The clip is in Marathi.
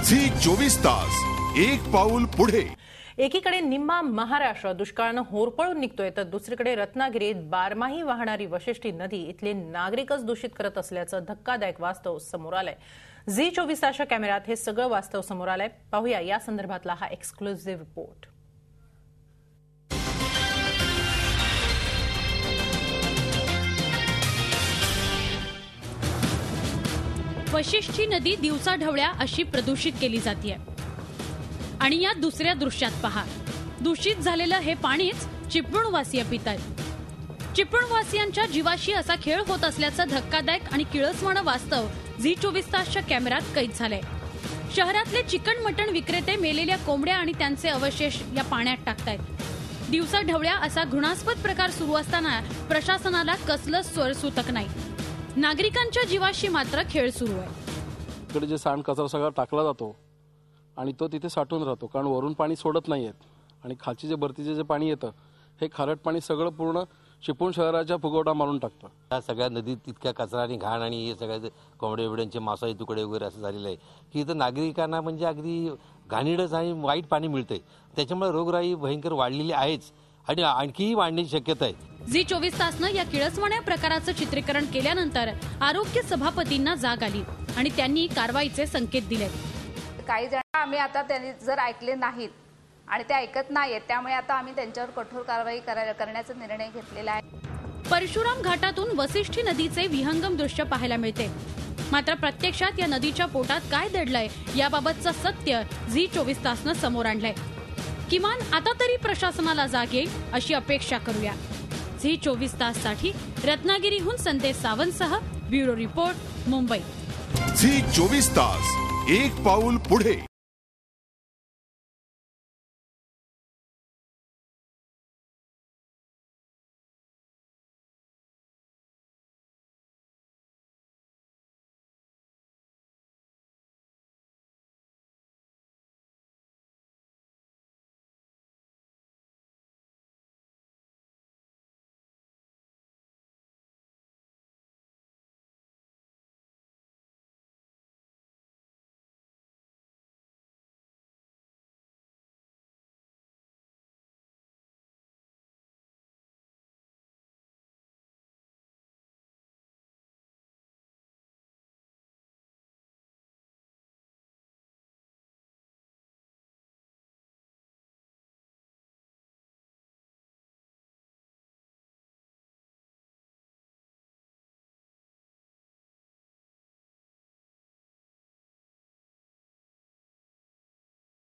झी 24 तास एक पाऊल पुढे। एकीकडे निम्मा महाराष्ट्र दुष्काळानं होरपळून निघतोय तर दुसरीकडे रत्नागिरीत बारमाही वाहणारी वशिष्ठी नदी इथले नागरिकच दूषित करत असल्याचं धक्कादायक वास्तव समोर आलंय। झी 24 तासच्या कॅमेऱ्यात हे सगळं वास्तव समोर आलंय। पाहूया या संदर्भातला हा एक्सक्लुझिव्ह रिपोर्ट। वशिष्ठी नदी दिवसाढवळ्या अशी प्रदूषित केली जाते आणि या दुसऱ्या दृश्यात पहा, दूषित झालेलं हे पाणीच चिपळूणवासीय पितात। चिपळूणवासियांच्या जीवाशी असा खेळ होत असल्याचं धक्कादायक आणि किळसवाणं वास्तव झी 24 तासच्या कॅमेऱ्यात कैद झालंय। शहरातले चिकन मटण विक्रेते मेलेल्या कोंबड्या आणि त्यांचे अवशेष या पाण्यात टाकतायत। दिवसाढवळ्या असा घृणास्पद प्रकार सुरू असताना प्रशासनाला कसलंच स्वरसूतक नाही। नागरिकांच्या जीवाशी मात्र खेळ सुरू आहे। इकडे जे सांड कचरा सगळा टाकला जातो आणि तो तिथे साठून राहतो, कारण वरून पाणी सोडत नाहीयेत आणि खालची जे भरतीचे जे पाणी येतं हे खारट पाणी सगळं पूर्ण चिपळूण शहराच्या फुगवटा मारून टाकतं। या सगळ्या नदीत तितक्या कचरा आणि घाण आणि हे सगळ्या कोंबड्या बिड्यांचे मांसाचे तुकडे वगैरे असं झालेलं आहे की इथं नागरिकांना म्हणजे अगदी घाणेरडच आणि वाईट पाणी मिळतंय। त्याच्यामुळे रोगराई भयंकर वाढलेली आहेच आणि आणखीही वाढण्याची शक्यता आहे। झी 24 तासनं या किळसवाण्या प्रकाराचं चित्रीकरण केल्यानंतर आरोग्य सभापतींना जाग आली आणि त्यांनी कारवाईचे संकेत दिले। काही जण आम्ही आता त्यांनी जर ऐकले नाहीत आणि ते ऐकत नाहीत, त्यामुळे आता आम्ही त्यांच्यावर कठोर कारवाई करण्याचा निर्णय घेतलेला आहे। परशुराम घाटातून वशिष्ठी नदीचे विहंगम दृश्य पाहायला मिळते, मात्र प्रत्यक्षात या नदीच्या पोटात काय दडलंय याबाबतचं सत्य झी 24 तासनं समोर आणलंय। किमान आता तरी प्रशासनाला जाग येईल अशी अपेक्षा करूया। झी 24 ताससाठी रत्नागिरीहून संदेश सावंतसह ब्युरो रिपोर्ट, मुंबई। झी 24 तास एक पाऊल पुढे।